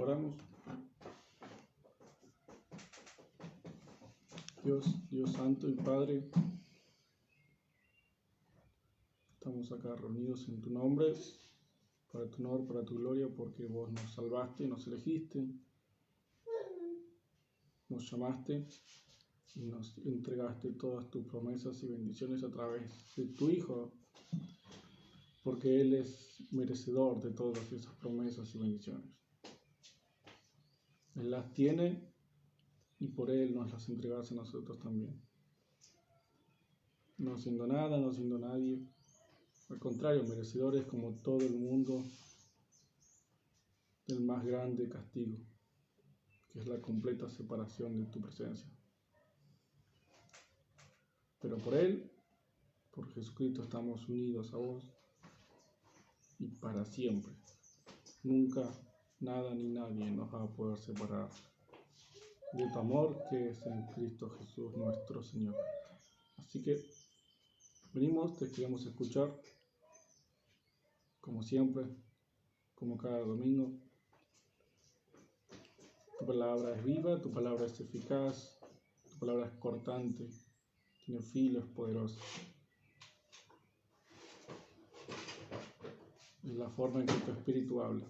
Oramos. Dios Santo y Padre, estamos acá reunidos en tu nombre, para tu honor, para tu gloria, porque vos nos salvaste, nos elegiste, nos llamaste y nos entregaste todas tus promesas y bendiciones a través de tu Hijo, porque Él es merecedor de todas esas promesas y bendiciones. Él las tiene y por Él nos las entregas a nosotros también. No siendo nada, no siendo nadie, al contrario, merecedores como todo el mundo del más grande castigo, que es la completa separación de tu presencia. Pero por Él, por Jesucristo, estamos unidos a vos y para siempre. Nunca, nada ni nadie nos va a poder separar de tu amor que es en Cristo Jesús nuestro Señor. Así que venimos, te queremos escuchar, como siempre, como cada domingo. Tu palabra es viva, tu palabra es eficaz, tu palabra es cortante, tiene filo, es poderosa. Es la forma en que tu espíritu habla.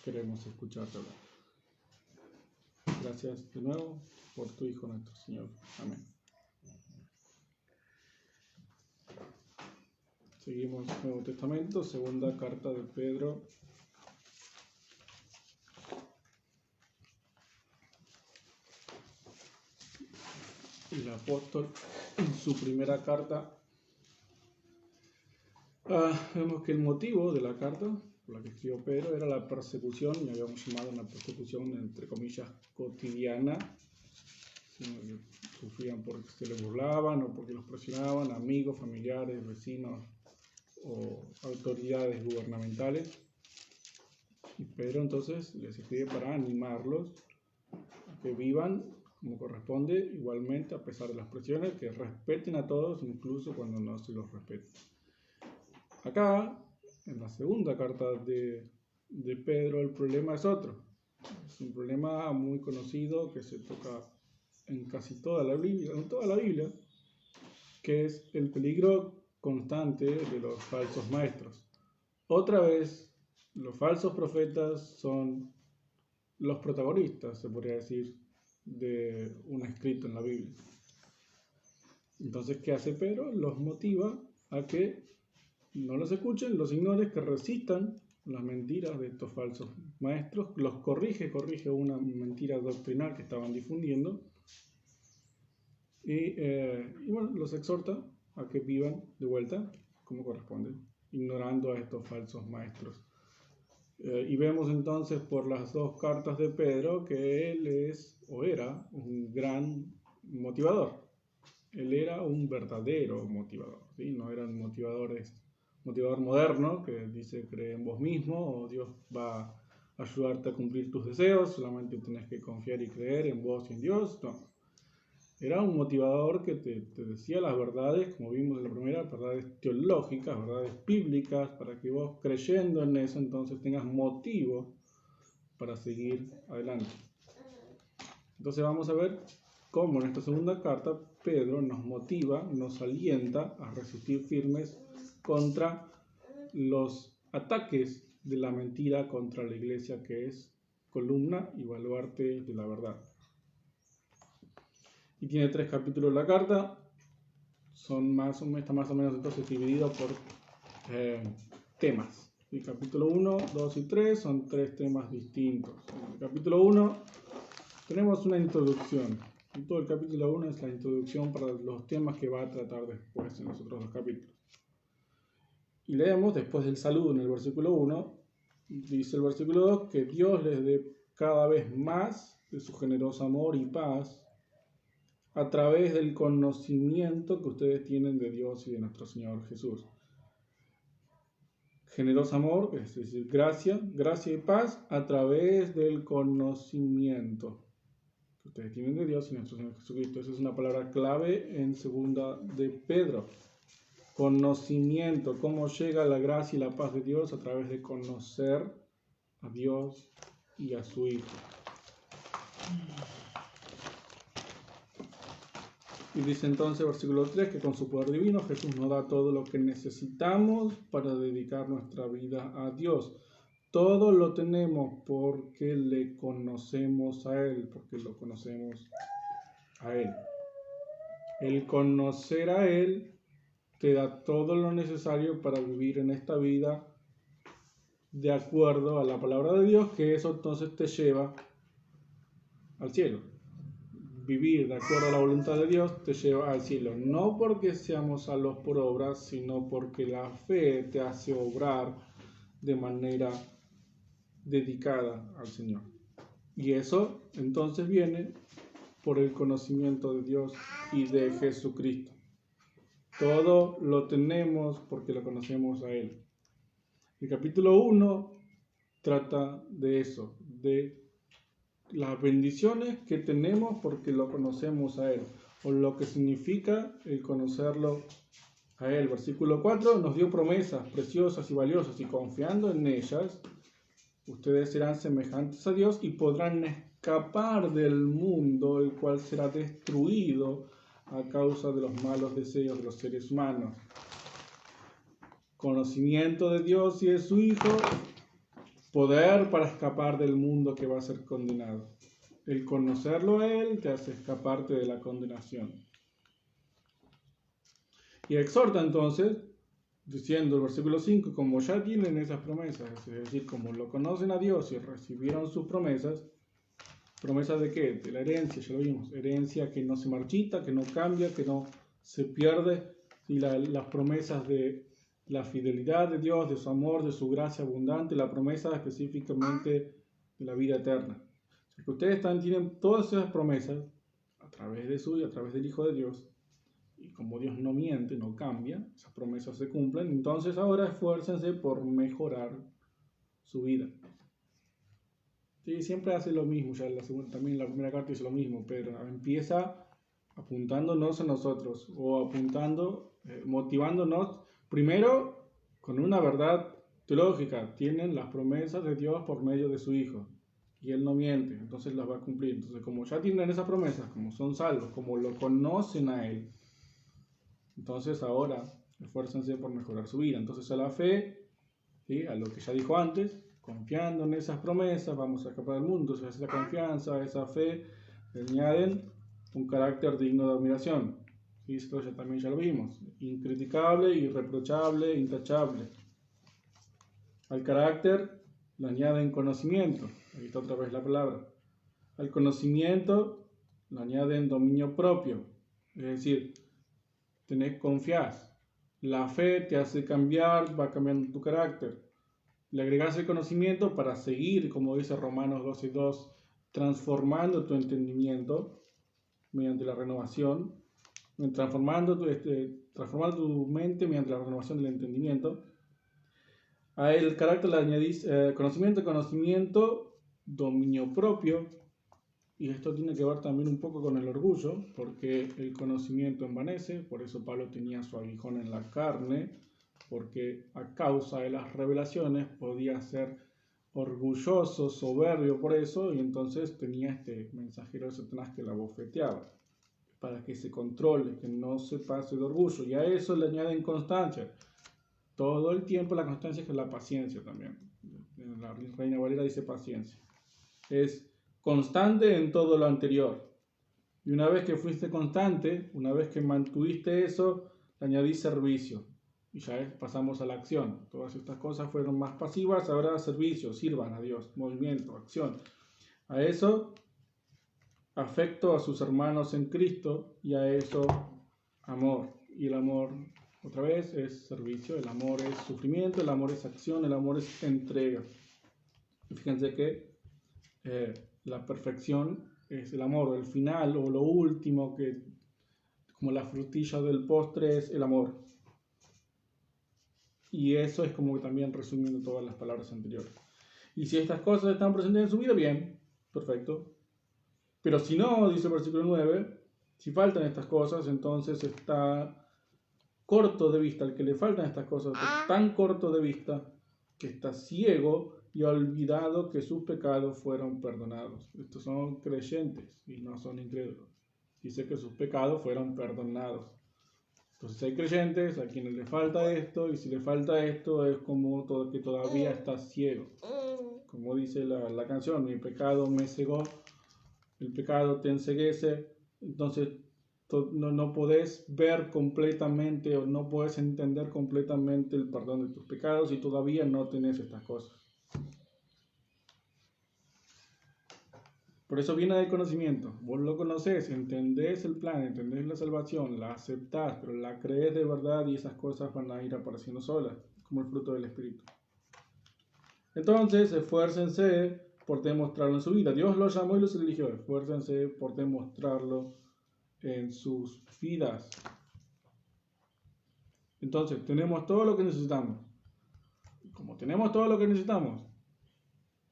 Queremos escucharte hablar. Gracias de nuevo por tu Hijo nuestro Señor. Amén. Seguimos Nuevo Testamento, segunda carta de Pedro. El apóstol en su primera carta. Vemos que el motivo de la carta por la que escribió Pedro era la persecución, y habíamos llamado una persecución entre comillas cotidiana, sino que sufrían porque se les burlaban o porque los presionaban amigos, familiares, vecinos o autoridades gubernamentales. Y Pedro entonces les escribe para animarlos a que vivan como corresponde, igualmente a pesar de las presiones, que respeten a todos incluso cuando no se los respete. Acá, en la segunda carta de Pedro, el problema es otro. Es un problema muy conocido que se toca en casi toda la Biblia, que es el peligro constante de los falsos maestros. Otra vez, los falsos profetas son los protagonistas, se podría decir, de un escrito en la Biblia. Entonces, ¿qué hace Pedro? Los motiva a que no los escuchen, los ignoren, que resistan las mentiras de estos falsos maestros, los corrige una mentira doctrinal que estaban difundiendo y bueno, los exhorta a que vivan de vuelta como corresponde, ignorando a estos falsos maestros. Y vemos entonces por las dos cartas de Pedro que él es o era un gran motivador. Él era un verdadero motivador, ¿sí? No era un motivador moderno que dice cree en vos mismo o Dios va a ayudarte a cumplir tus deseos, solamente tenés que confiar y creer en vos y en Dios. No. Era un motivador que te decía las verdades, como vimos en la primera, verdades teológicas, verdades bíblicas, para que vos creyendo en eso entonces tengas motivo para seguir adelante. Entonces vamos a ver cómo en esta segunda carta Pedro nos motiva, nos alienta a resistir firmes contra los ataques de la mentira contra la iglesia, que es columna y baluarte de la verdad. Y tiene 3 capítulos la carta, está más o menos entonces dividido por temas. El capítulo 1, 2 y 3 son 3 temas distintos. En el capítulo 1 tenemos una introducción. Y todo el capítulo 1 es la introducción para los temas que va a tratar después en los otros 2 capítulos. Y leemos después del saludo en el versículo 1, dice el versículo 2, que Dios les dé cada vez más de su generoso amor y paz a través del conocimiento que ustedes tienen de Dios y de nuestro Señor Jesús. Generoso amor, es decir, gracia y paz a través del conocimiento que ustedes tienen de Dios y de nuestro Señor Jesucristo. Esa es una palabra clave en segunda de Pedro. Conocimiento, cómo llega la gracia y la paz de Dios a través de conocer a Dios y a su Hijo. Y dice entonces, versículo 3, que con su poder divino Jesús nos da todo lo que necesitamos para dedicar nuestra vida a Dios. Todo lo tenemos porque le conocemos a Él, porque lo conocemos a Él. El conocer a Él te da todo lo necesario para vivir en esta vida de acuerdo a la palabra de Dios, que eso entonces te lleva al cielo. Vivir de acuerdo a la voluntad de Dios te lleva al cielo, no porque seamos salvos por obras, sino porque la fe te hace obrar de manera dedicada al Señor. Y eso entonces viene por el conocimiento de Dios y de Jesucristo. Todo lo tenemos porque lo conocemos a Él. El capítulo 1 trata de eso, de las bendiciones que tenemos porque lo conocemos a Él, o lo que significa el conocerlo a Él. Versículo 4 nos dio promesas preciosas y valiosas, y confiando en ellas, ustedes serán semejantes a Dios y podrán escapar del mundo, el cual será destruido a causa de los malos deseos de los seres humanos. Conocimiento de Dios y de su Hijo, poder para escapar del mundo que va a ser condenado. El conocerlo a Él te hace escaparte de la condenación. Y exhorta entonces, diciendo el versículo 5, como ya tienen esas promesas, es decir, como lo conocen a Dios y recibieron sus promesas, ¿promesas de qué? De la herencia, ya lo vimos, herencia que no se marchita, que no cambia, que no se pierde, y las promesas de la fidelidad de Dios, de su amor, de su gracia abundante, la promesa específicamente de la vida eterna. Que ustedes tienen todas esas promesas a través de su y a través del Hijo de Dios, y como Dios no miente, no cambia, esas promesas se cumplen, entonces ahora esfuércense por mejorar su vida. Sí, siempre hace lo mismo, ya también la primera carta dice lo mismo, pero empieza apuntándonos a nosotros, o motivándonos primero con una verdad teológica. Tienen las promesas de Dios por medio de su Hijo, y Él no miente, entonces las va a cumplir. Entonces, como ya tienen esas promesas, como son salvos, como lo conocen a Él, entonces ahora esfuércense por mejorar su vida. Entonces a la fe, ¿sí?, a lo que ya dijo antes, confiando en esas promesas, vamos a escapar del mundo. Entonces a esa confianza, a esa fe, le añaden un carácter digno de admiración. ¿Sí? Esto también ya lo vimos. Incriticable, irreprochable, intachable. Al carácter le añaden conocimiento. Ahí está otra vez la palabra. Al conocimiento le añaden dominio propio. Es decir, confías. La fe te hace cambiar, va cambiando tu carácter. Le agregas el conocimiento para seguir, como dice Romanos 12:2, transformando tu entendimiento mediante la renovación, transformando tu mente mediante la renovación del entendimiento. A el carácter le añadís conocimiento, dominio propio. Y esto tiene que ver también un poco con el orgullo, porque el conocimiento envanece, por eso Pablo tenía su aguijón en la carne, porque a causa de las revelaciones podía ser orgulloso, soberbio por eso, y entonces tenía este mensajero de Satanás que la bofeteaba, para que se controle, que no se pase de orgullo, y a eso le añaden constancia. Todo el tiempo la constancia es la paciencia también. La Reina Valera dice paciencia. Es constante en todo lo anterior. Y una vez que fuiste constante, una vez que mantuviste eso, le añadí servicio. Y ya pasamos a la acción. Todas estas cosas fueron más pasivas, ahora servicio, sirvan a Dios, movimiento, acción. A eso, afecto a sus hermanos en Cristo, y a eso, amor. Y el amor, otra vez, es servicio, el amor es sufrimiento, el amor es acción, el amor es entrega. Y fíjense que la perfección es el amor, el final o lo último, que como la frutilla del postre es el amor. Y eso es como que también resumiendo todas las palabras anteriores. Y si estas cosas están presentes en su vida, bien, perfecto. Pero si no, dice el versículo 9, si faltan estas cosas, entonces está corto de vista. El que le faltan estas cosas está tan corto de vista que está ciego y olvidado que sus pecados fueron perdonados. Estos son creyentes y no son incrédulos. Dice que sus pecados fueron perdonados. Entonces hay creyentes a quienes le falta esto, y si le falta esto es como que todavía está ciego. Como dice la canción, mi pecado me cegó, el pecado te enceguece. Entonces no podés ver completamente o no podés entender completamente el perdón de tus pecados y todavía no tenés estas cosas. Por eso viene del conocimiento. Vos lo conocés, entendés el plan, entendés la salvación, la aceptás, pero la crees de verdad y esas cosas van a ir apareciendo solas, como el fruto del Espíritu. Entonces, esfuércense por demostrarlo en su vida. Dios los llamó y los eligió. Esfuércense por demostrarlo en sus vidas. Entonces, tenemos todo lo que necesitamos. Como tenemos todo lo que necesitamos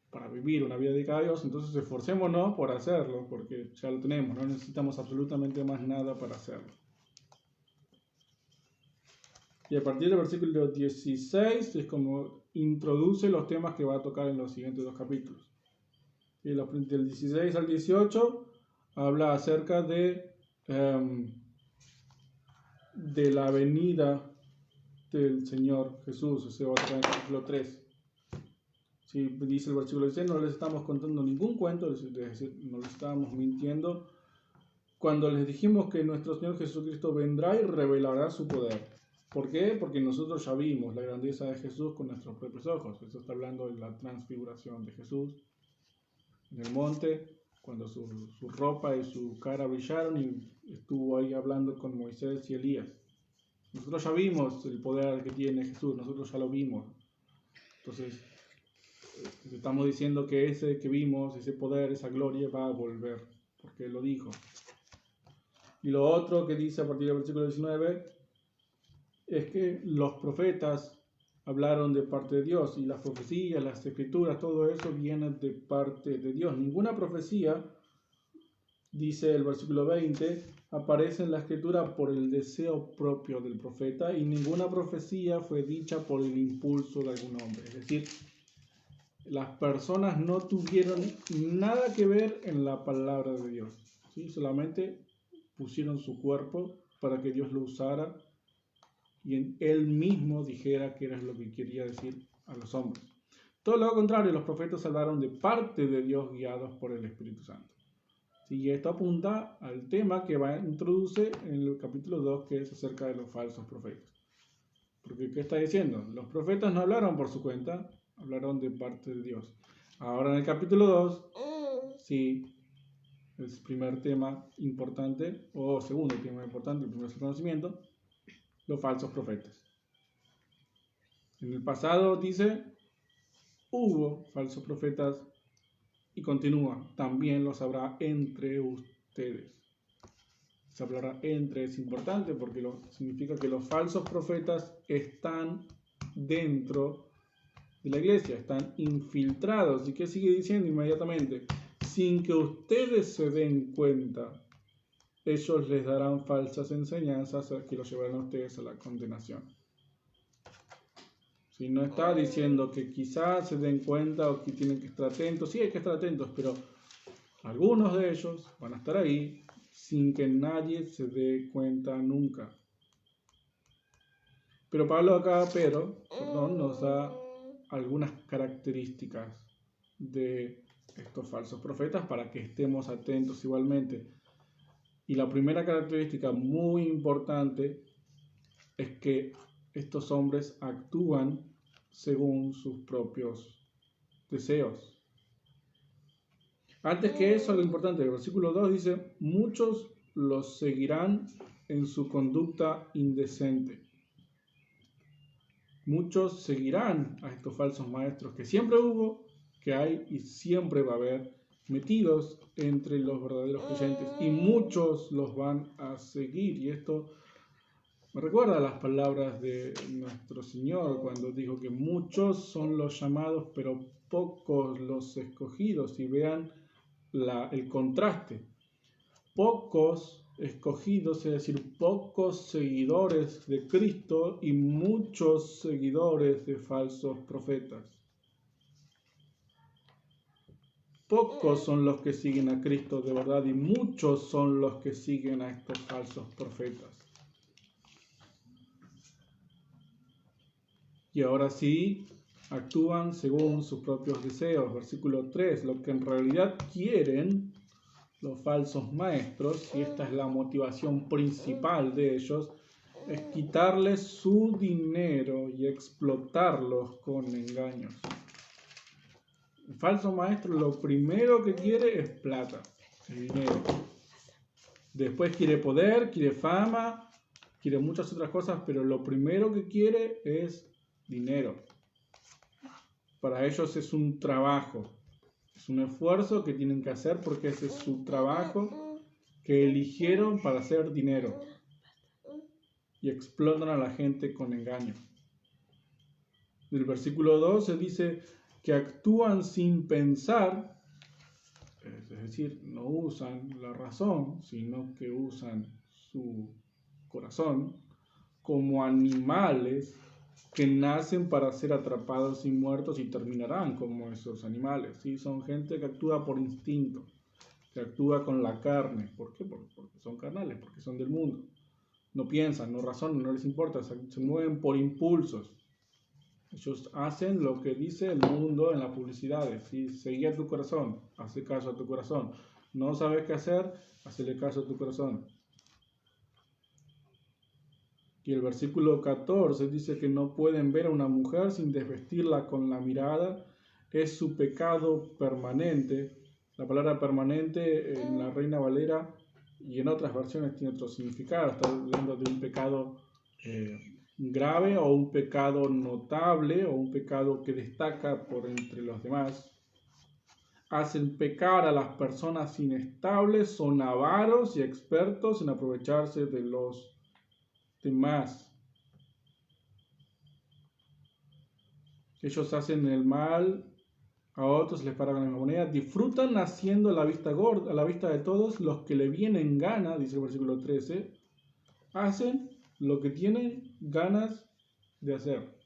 para vivir una vida dedicada a Dios, entonces esforcémonos por hacerlo, porque ya lo tenemos, no necesitamos absolutamente más nada para hacerlo. Y a partir del versículo 16 es como introduce los temas que va a tocar en los siguientes dos capítulos. Y del 16 al 18 habla acerca de la venida del Señor Jesús. Ese va a tocar en el capítulo 3. Sí, dice el versículo 16, no les estamos contando ningún cuento, es decir, no les estábamos mintiendo cuando les dijimos que nuestro Señor Jesucristo vendrá y revelará su poder. ¿Por qué? Porque nosotros ya vimos la grandeza de Jesús con nuestros propios ojos. Eso está hablando de la transfiguración de Jesús en el monte, cuando su ropa y su cara brillaron y estuvo ahí hablando con Moisés y Elías. Nosotros ya vimos el poder que tiene Jesús, nosotros ya lo vimos. Entonces, estamos diciendo que ese que vimos, ese poder, esa gloria va a volver, porque Él lo dijo. Y lo otro que dice a partir del versículo 19 es que los profetas hablaron de parte de Dios, y las profecías, las escrituras, todo eso viene de parte de Dios. Ninguna profecía, dice el versículo 20, aparece en la escritura por el deseo propio del profeta, y ninguna profecía fue dicha por el impulso de algún hombre. Es decir, las personas no tuvieron nada que ver en la palabra de Dios, ¿sí? Solamente pusieron su cuerpo para que Dios lo usara y Él mismo dijera qué era lo que quería decir a los hombres. Todo lo contrario, los profetas hablaron de parte de Dios guiados por el Espíritu Santo. ¿Sí? Y esto apunta al tema que introduce en el capítulo 2, que es acerca de los falsos profetas. Porque, ¿qué está diciendo? Los profetas no hablaron por su cuenta, hablaron de parte de Dios. Ahora en el capítulo 2, sí, es el primer tema importante, o segundo tema importante, el primero es el conocimiento, los falsos profetas. En el pasado dice, hubo falsos profetas, y continúa, también los habrá entre ustedes. Se hablará entre, es importante porque significa que los falsos profetas están dentro de la iglesia, están infiltrados. ¿Y qué sigue diciendo inmediatamente? Sin que ustedes se den cuenta, ellos les darán falsas enseñanzas que los llevarán a ustedes a la condenación. Si no está diciendo que quizás se den cuenta o que tienen que estar atentos, sí hay que estar atentos, pero algunos de ellos van a estar ahí sin que nadie se dé cuenta nunca. Pero Pablo acá, nos da algunas características de estos falsos profetas para que estemos atentos igualmente. Y la primera característica muy importante es que estos hombres actúan según sus propios deseos. Antes que eso, lo importante, el versículo 2 dice, muchos los seguirán en su conducta indecente. Muchos seguirán a estos falsos maestros que siempre hubo, que hay y siempre va a haber, metidos entre los verdaderos creyentes, y muchos los van a seguir. Y esto me recuerda a las palabras de nuestro Señor cuando dijo que muchos son los llamados, pero pocos los escogidos. Y vean el contraste. Pocos escogidos, es decir, pocos seguidores de Cristo y muchos seguidores de falsos profetas. pocos son los que siguen a Cristo de verdad y muchos son los que siguen a estos falsos profetas. Y ahora sí, actúan según sus propios deseos. Versículo 3, lo que en realidad quieren los falsos maestros, y esta es la motivación principal de ellos, es quitarles su dinero y explotarlos con engaños. El falso maestro lo primero que quiere es plata, es dinero. Después quiere poder, quiere fama, quiere muchas otras cosas, pero lo primero que quiere es dinero. Para ellos es un trabajo, es un esfuerzo que tienen que hacer porque ese es su trabajo que eligieron para hacer dinero. Y explotan a la gente con engaño. En el versículo 12 dice que actúan sin pensar, es decir, no usan la razón, sino que usan su corazón, como animales que nacen para ser atrapados y muertos y terminarán como esos animales. ¿Sí? Son gente que actúa por instinto, que actúa con la carne. ¿Por qué? Porque son carnales, porque son del mundo. No piensan, no razonan, no les importa, se mueven por impulsos. Ellos hacen lo que dice el mundo en las publicidades. ¿Sí? Seguí a tu corazón, hace caso a tu corazón. No sabes qué hacer, hazle caso a tu corazón. Y el versículo 14 dice que no pueden ver a una mujer sin desvestirla con la mirada. Es su pecado permanente. La palabra permanente en la Reina Valera y en otras versiones tiene otro significado. Está hablando de un pecado grave o un pecado notable o un pecado que destaca por entre los demás. Hacen pecar a las personas inestables, son avaros y expertos en aprovecharse de los demás. Ellos hacen el mal a otros, les pagan la moneda, disfrutan haciendo a la vista gorda, a la vista de todos los que le vienen en gana, dice el versículo 13, hacen lo que tienen ganas de hacer.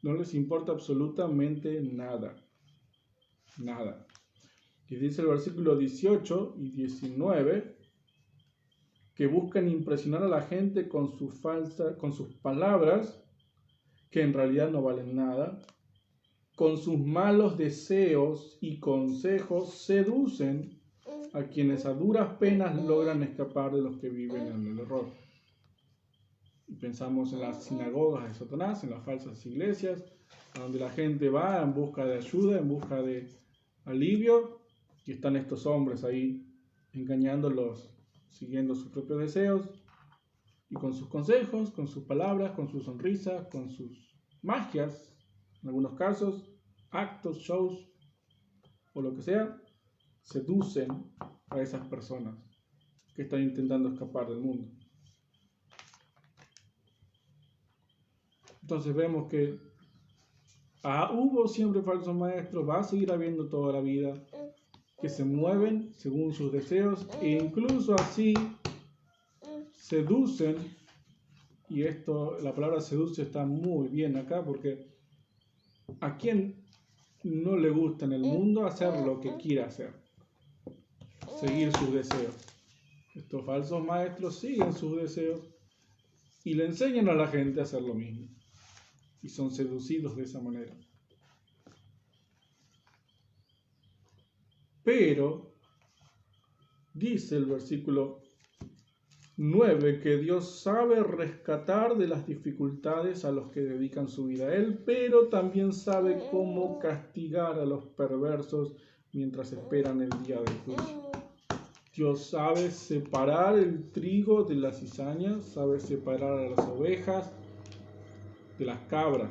No les importa absolutamente nada. Nada. Y dice el versículo 18 y 19 que buscan impresionar a la gente con sus palabras, que en realidad no valen nada. Con sus malos deseos y consejos seducen a quienes a duras penas logran escapar de los que viven en el error. Y pensamos en las sinagogas de Satanás, en las falsas iglesias, a donde la gente va en busca de ayuda, en busca de alivio, y están estos hombres ahí engañándolos, siguiendo sus propios deseos, y con sus consejos, con sus palabras, con sus sonrisas, con sus magias, en algunos casos, actos, shows, o lo que sea, seducen a esas personas que están intentando escapar del mundo. Entonces vemos que hubo siempre falsos maestros, va a seguir habiendo toda la vida, que se mueven según sus deseos e incluso así seducen, y esto, la palabra seduce está muy bien acá porque ¿a quién no le gusta en el mundo hacer lo que quiera hacer? Seguir sus deseos. Estos falsos maestros siguen sus deseos y le enseñan a la gente a hacer lo mismo. Y son seducidos de esa manera. Pero, dice el versículo 9, que Dios sabe rescatar de las dificultades a los que dedican su vida a Él, pero también sabe cómo castigar a los perversos mientras esperan el día del juicio. Dios sabe separar el trigo de la cizaña, sabe separar a las ovejas de las cabras,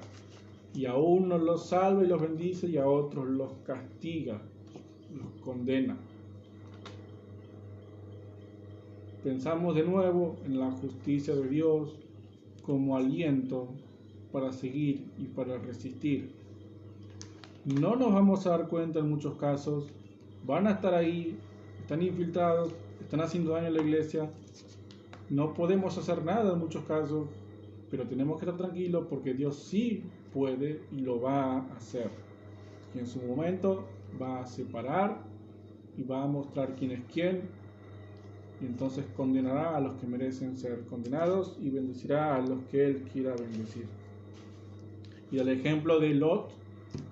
y a unos los salva y los bendice y a otros los castiga, los condena. Pensamos de nuevo en la justicia de Dios como aliento para seguir y para resistir. No nos vamos a dar cuenta en muchos casos, van a estar ahí, están infiltrados, están haciendo daño a la iglesia, no podemos hacer nada en muchos casos, pero tenemos que estar tranquilos porque Dios sí puede y lo va a hacer. Y en su momento va a separar y va a mostrar quién es quién, y entonces condenará a los que merecen ser condenados y bendecirá a los que Él quiera bendecir. Y el ejemplo de Lot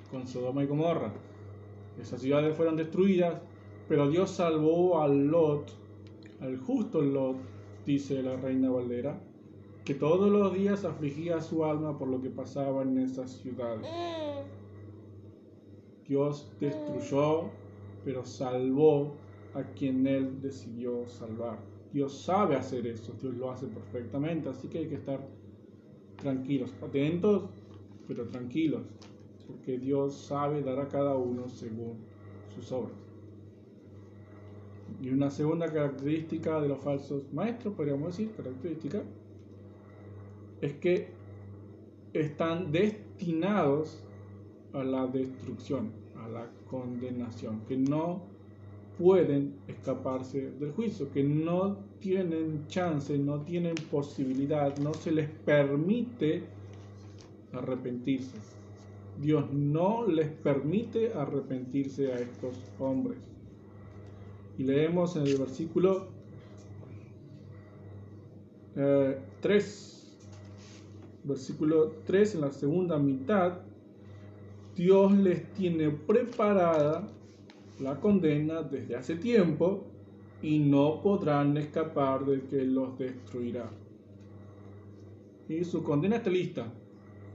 con Sodoma y Gomorra. Esas ciudades fueron destruidas, pero Dios salvó a Lot, al justo Lot, dice la Reina Valera, que todos los días afligía su alma por lo que pasaba en esas ciudades. Dios destruyó, pero salvó a quien Él decidió salvar. Dios sabe hacer eso, Dios lo hace perfectamente, así que hay que estar tranquilos, atentos, pero tranquilos, porque Dios sabe dar a cada uno según sus obras. Y una segunda característica de los falsos maestros, podríamos decir, es que están destinados a la destrucción, a la condenación, que no pueden escaparse del juicio, que no tienen chance, no tienen posibilidad, no se les permite arrepentirse. Dios no les permite arrepentirse a estos hombres. Y leemos en el versículo 3, en la segunda mitad, Dios les tiene preparada la condena desde hace tiempo y no podrán escapar de que los destruirá. Y su condena está lista,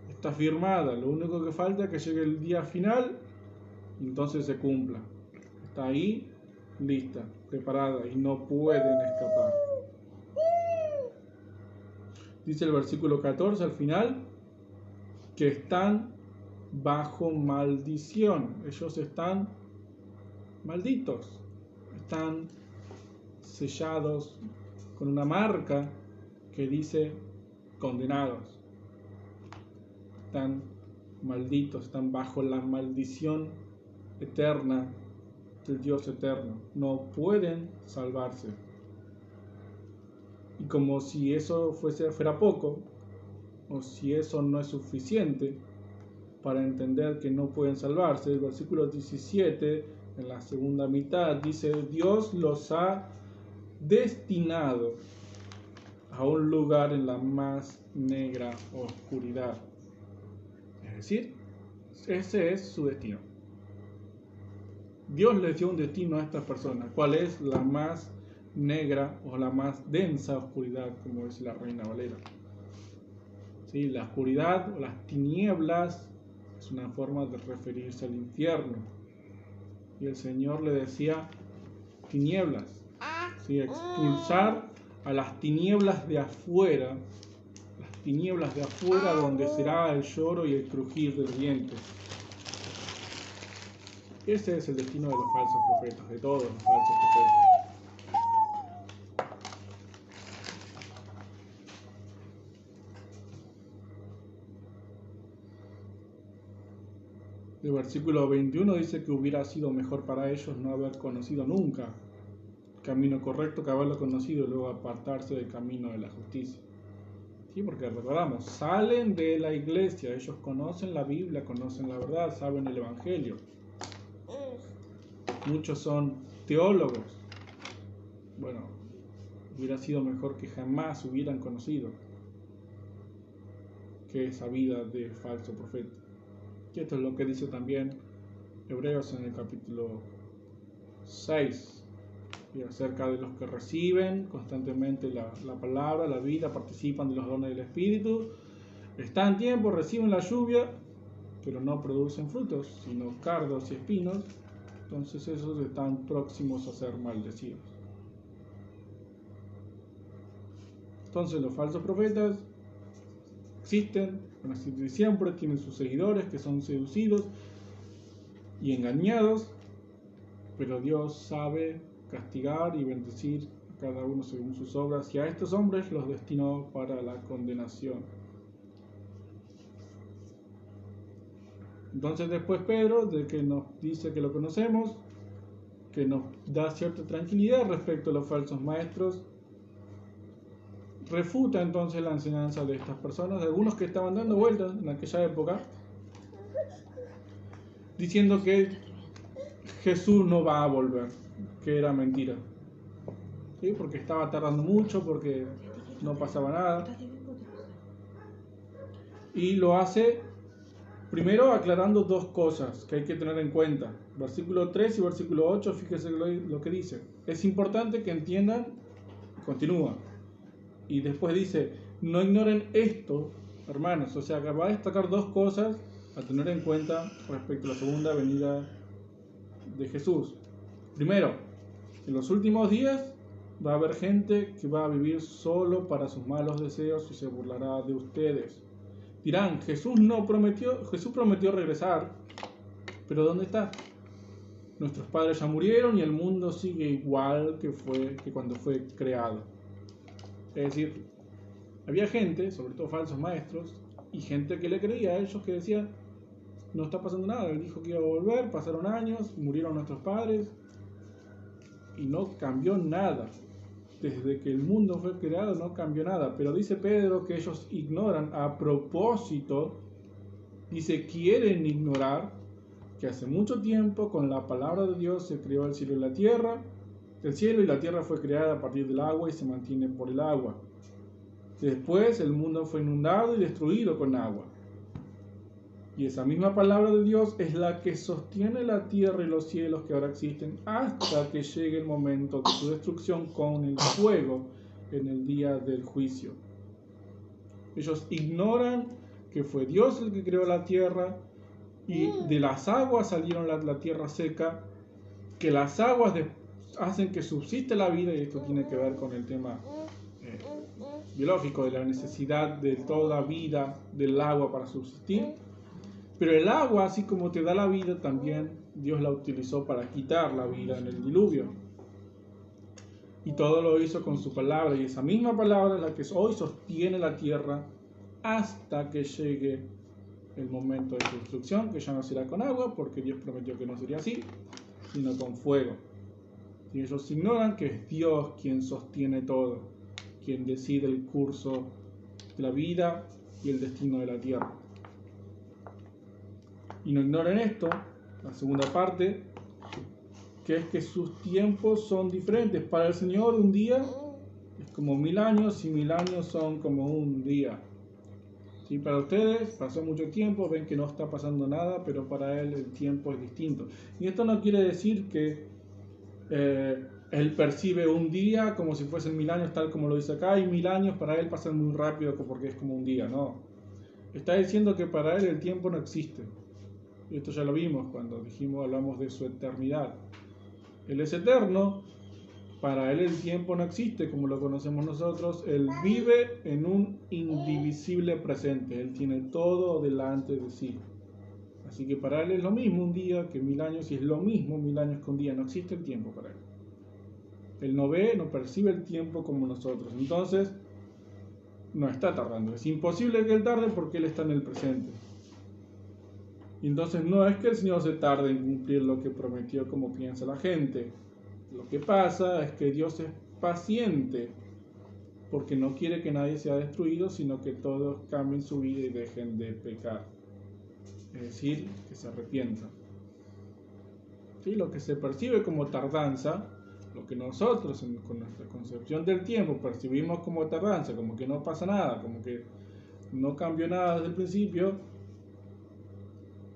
está firmada, lo único que falta es que llegue el día final y entonces se cumpla. Está ahí, lista, preparada y no pueden escapar. Dice el versículo 14 al final que están bajo maldición. Ellos están malditos, están sellados con una marca que dice condenados. Están malditos, están bajo la maldición eterna del Dios eterno. No pueden salvarse. Y como si eso fuera poco, o si eso no es suficiente para entender que no pueden salvarse, el versículo 17, en la segunda mitad, dice: Dios los ha destinado a un lugar en la más negra oscuridad. Es decir, ese es su destino. Dios les dio un destino a estas personas. ¿Cuál es? La más negra o la más densa oscuridad, como dice la Reina Valera. ¿Sí? La oscuridad o las tinieblas es una forma de referirse al infierno. Y el Señor le decía tinieblas. ¿Sí? Expulsar a las tinieblas de afuera. Las tinieblas de afuera, donde será el lloro y el crujir de dientes. Ese es el destino de los falsos profetas, de todos los falsos profetas. El versículo 21 dice que hubiera sido mejor para ellos no haber conocido nunca el camino correcto que haberlo conocido y luego apartarse del camino de la justicia. Sí, porque recordamos, salen de la iglesia, ellos conocen la Biblia, conocen la verdad, saben el Evangelio. Muchos son teólogos. Bueno, hubiera sido mejor que jamás hubieran conocido que esa vida de falso profeta. Y esto es lo que dice también Hebreos en el capítulo 6, y acerca de los que reciben constantemente la palabra, la vida, participan de los dones del Espíritu, están en tiempo, reciben la lluvia, pero no producen frutos, sino cardos y espinos. Entonces esos están próximos a ser maldecidos. Entonces los falsos profetas existen, siempre tienen sus seguidores que son seducidos y engañados, pero Dios sabe castigar y bendecir a cada uno según sus obras, y a estos hombres los destinó para la condenación. Entonces después Pedro, de que nos dice que lo conocemos, que nos da cierta tranquilidad respecto a los falsos maestros, refuta entonces la enseñanza de estas personas, de algunos que estaban dando vueltas en aquella época, diciendo que Jesús no va a volver. que era mentira. ¿Sí? Porque estaba tardando mucho, porque no pasaba nada. Y lo hace primero aclarando dos cosas que hay que tener en cuenta. Versículo 3 y versículo 8, fíjese lo que dice. Es importante que entiendan, continúa. Y después dice, no ignoren esto, hermanos. O sea, que va a destacar dos cosas a tener en cuenta respecto a la segunda venida de Jesús. Primero, en los últimos días va a haber gente que va a vivir solo para sus malos deseos y se burlará de ustedes. Dirán, Jesús prometió regresar, pero ¿dónde está? Nuestros padres ya murieron y el mundo sigue igual que cuando fue creado. Es decir, había gente, sobre todo falsos maestros, y gente que le creía a ellos que decía, no está pasando nada, él dijo que iba a volver, pasaron años, murieron nuestros padres, y no cambió nada. Desde que el mundo fue creado no cambió nada, pero dice Pedro que ellos ignoran a propósito, dice quieren ignorar que hace mucho tiempo con la palabra de Dios se creó el cielo y la tierra. El cielo y la tierra fue creada a partir del agua y se mantiene por el agua. Después el mundo fue inundado y destruido con agua. Y esa misma palabra de Dios es la que sostiene la tierra y los cielos que ahora existen hasta que llegue el momento de su destrucción con el fuego en el día del juicio. Ellos ignoran que fue Dios el que creó la tierra y de las aguas salieron la tierra seca, que las aguas hacen que subsiste la vida, y esto tiene que ver con el tema biológico de la necesidad de toda vida del agua para subsistir. Pero el agua, así como te da la vida, también Dios la utilizó para quitar la vida en el diluvio. Y todo lo hizo con su palabra, y esa misma palabra es la que hoy sostiene la tierra hasta que llegue el momento de su destrucción, que ya no será con agua, porque Dios prometió que no sería así, sino con fuego. Y ellos ignoran que es Dios quien sostiene todo, quien decide el curso de la vida y el destino de la tierra. Y no ignoren esto, la segunda parte, que es que sus tiempos son diferentes. Para el Señor un día es como 1000 años y 1000 años son como un día. ¿Sí? Para ustedes pasó mucho tiempo, ven que no está pasando nada, pero para Él el tiempo es distinto. Y esto no quiere decir que Él percibe un día como si fuesen 1000 años, tal como lo dice acá, y 1000 años para Él pasan muy rápido porque es como un día. No. Está diciendo que para Él el tiempo no existe. Y esto ya lo vimos cuando hablamos de su eternidad. Él es eterno, para Él el tiempo no existe como lo conocemos nosotros. Él vive en un indivisible presente, Él tiene todo delante de sí. Así que para Él es lo mismo un día que 1000 años, y es lo mismo 1000 años que un día, no existe el tiempo para Él. Él no ve, no percibe el tiempo como nosotros, entonces no está tardando. Es imposible que Él tarde porque Él está en el presente. Entonces no es que el Señor se tarde en cumplir lo que prometió como piensa la gente. Lo que pasa es que Dios es paciente porque no quiere que nadie sea destruido, sino que todos cambien su vida y dejen de pecar. Es decir, que se arrepientan. ¿Sí? Lo que se percibe como tardanza, lo que nosotros con nuestra concepción del tiempo percibimos como tardanza, como que no pasa nada, como que no cambió nada desde el principio,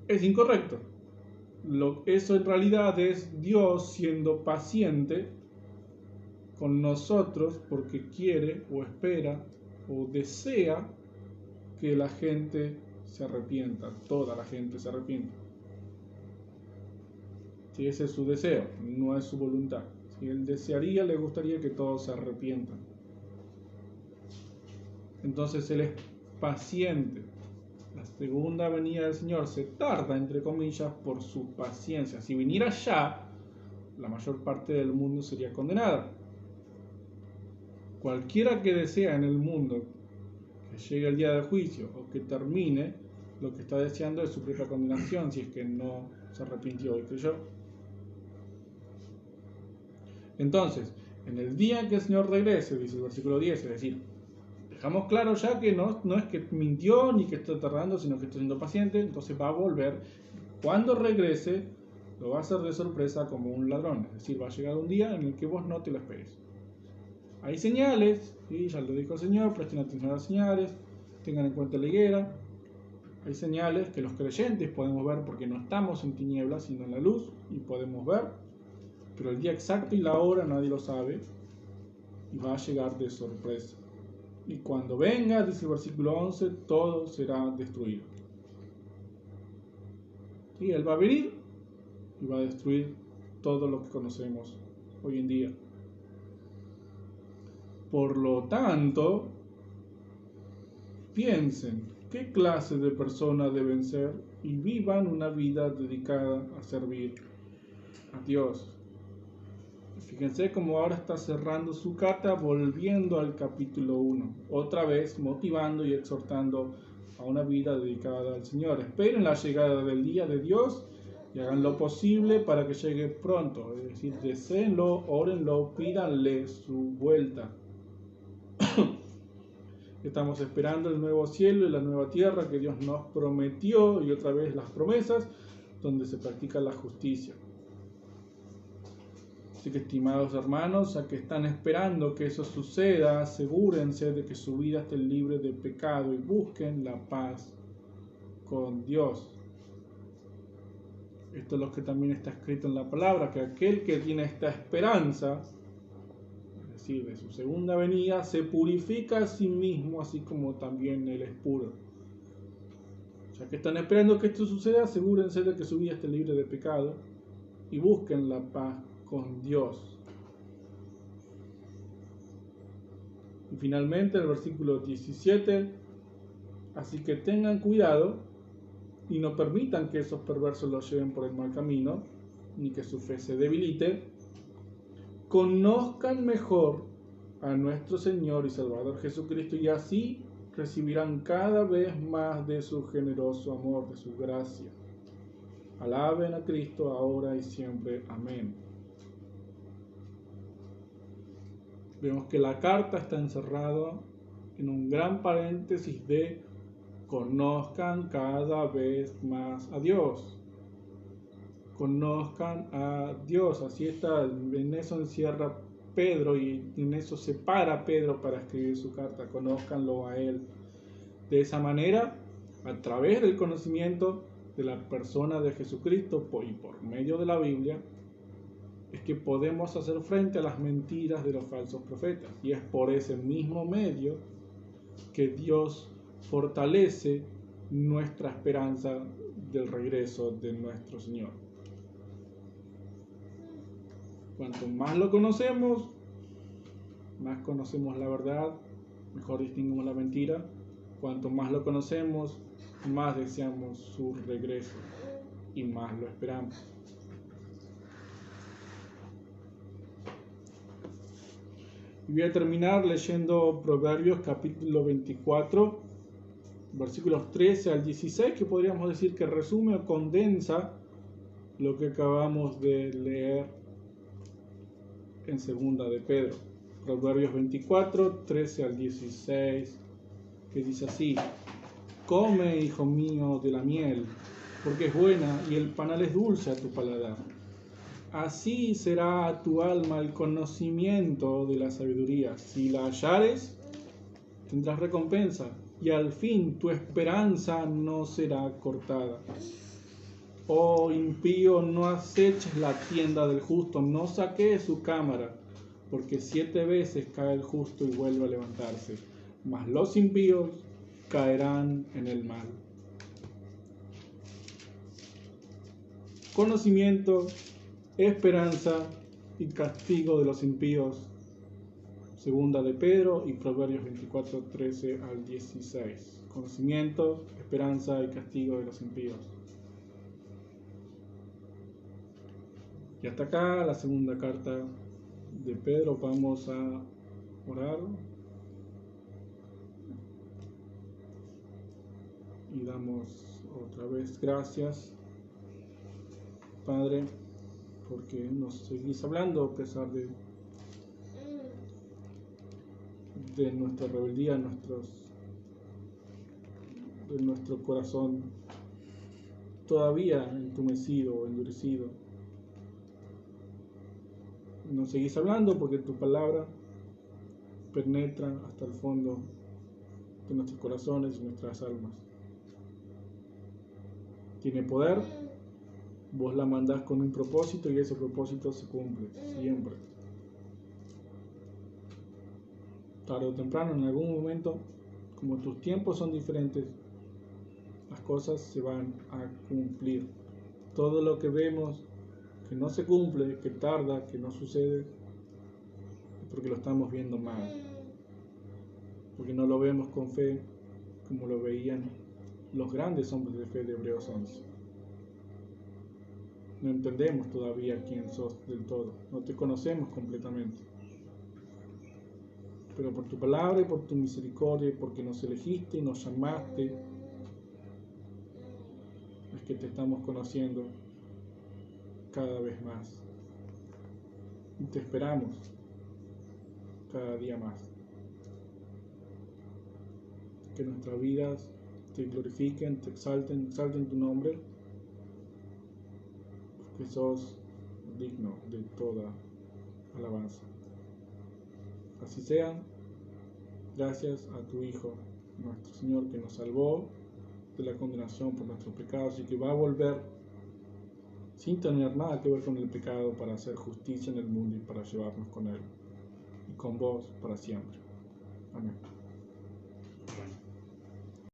es incorrecto. Eso en realidad es Dios siendo paciente con nosotros porque quiere o espera o desea que la gente se arrepienta, toda la gente se arrepienta. Si ese es su deseo, no es su voluntad. Si Él desearía, le gustaría que todos se arrepientan. Entonces Él es paciente. La segunda venida del Señor se tarda, entre comillas, por su paciencia. Si viniera ya, la mayor parte del mundo sería condenada. Cualquiera que desea en el mundo que llegue el día del juicio o que termine, lo que está deseando es su propia condenación, si es que no se arrepintió y creyó. Entonces, en el día en que el Señor regrese, dice el versículo 10, es decir, dejamos claro ya que no es que mintió ni que está tardando, sino que está siendo paciente, entonces va a volver. Cuando regrese, Lo va a hacer de sorpresa como un ladrón, es decir, va a llegar un día en el que vos no te lo esperes. Hay señales, ¿sí? Ya lo dijo el Señor, presten atención a las señales, tengan en cuenta la higuera. Hay señales que los creyentes podemos ver porque no estamos en tinieblas, sino en la luz, y podemos ver, pero el día exacto y la hora nadie lo sabe, y va a llegar de sorpresa. Y cuando venga, dice el versículo 11, todo será destruido. Y Él va a venir y va a destruir todo lo que conocemos hoy en día. Por lo tanto, piensen qué clase de personas deben ser y vivan una vida dedicada a servir a Dios. Fíjense cómo ahora está cerrando su carta volviendo al capítulo 1, otra vez motivando y exhortando a una vida dedicada al Señor. Esperen la llegada del día de Dios y hagan lo posible para que llegue pronto, es decir, deseenlo, órenlo, pídanle su vuelta. Estamos esperando el nuevo cielo y la nueva tierra que Dios nos prometió, y otra vez las promesas, donde se practica la justicia. Así que, estimados hermanos, a que están esperando que eso suceda, asegúrense de que su vida esté libre de pecado y busquen la paz con Dios. Esto es lo que también está escrito en la palabra, que aquel que tiene esta esperanza, es decir, de su segunda venida, se purifica a sí mismo, así como también Él es puro. Ya que están esperando que esto suceda, asegúrense de que su vida esté libre de pecado y busquen la paz con Dios. Y finalmente el versículo 17, así que tengan cuidado y no permitan que esos perversos los lleven por el mal camino, ni que su fe se debilite. Conozcan mejor a nuestro Señor y Salvador Jesucristo, y así recibirán cada vez más de su generoso amor, de su gracia. Alaben a Cristo ahora y siempre. Amén. Vemos que la carta está encerrada en un gran paréntesis de conozcan cada vez más a Dios. Conozcan a Dios. Así está, en eso encierra Pedro y en eso se para Pedro para escribir su carta. Conózcanlo a Él. De esa manera, a través del conocimiento de la persona de Jesucristo y por medio de la Biblia, es que podemos hacer frente a las mentiras de los falsos profetas. Y es por ese mismo medio que Dios fortalece nuestra esperanza del regreso de nuestro Señor. Cuanto más lo conocemos, más conocemos la verdad, mejor distinguimos la mentira. Cuanto más lo conocemos, más deseamos su regreso y más lo esperamos. Y voy a terminar leyendo Proverbios capítulo 24, versículos 13 al 16, que podríamos decir que resume o condensa lo que acabamos de leer en segunda de Pedro. Proverbios 24, 13 al 16, que dice así: come, hijo mío, de la miel, porque es buena, y el panal es dulce a tu paladar. Así será a tu alma el conocimiento de la sabiduría. Si la hallares, tendrás recompensa, y al fin tu esperanza no será cortada. Oh impío, no aceches la tienda del justo, no saquees su cámara, porque 7 veces cae el justo y vuelve a levantarse, mas los impíos caerán en el mal. Conocimiento, esperanza y castigo de los impíos. Segunda de Pedro y Proverbios 24, 13 al 16. Conocimiento, esperanza y castigo de los impíos. Y hasta acá la segunda carta de Pedro. Vamos a orar y damos otra vez gracias, Padre, porque nos seguís hablando a pesar de nuestra rebeldía, de nuestro corazón todavía entumecido o endurecido. nos seguís hablando porque tu palabra penetra hasta el fondo de nuestros corazones y nuestras almas. Tiene poder, vos la mandás con un propósito y ese propósito se cumple siempre. Tarde o temprano, en algún momento, como tus tiempos son diferentes, las cosas se van a cumplir. Todo lo que vemos que no se cumple, que tarda, que no sucede, es porque lo estamos viendo mal. Porque no lo vemos con fe como lo veían los grandes hombres de fe de Hebreos 11. No entendemos todavía quién sos del todo, no te conocemos completamente. Pero por tu palabra y por tu misericordia, y porque nos elegiste y nos llamaste, es que te estamos conociendo cada vez más. Y te esperamos cada día más. Que nuestras vidas te glorifiquen, te exalten tu nombre, porque sos digno de toda alabanza. Así sea, gracias a tu Hijo, nuestro Señor, que nos salvó de la condenación por nuestros pecados y que va a volver sin tener nada que ver con el pecado para hacer justicia en el mundo y para llevarnos con Él y con vos para siempre. Amén.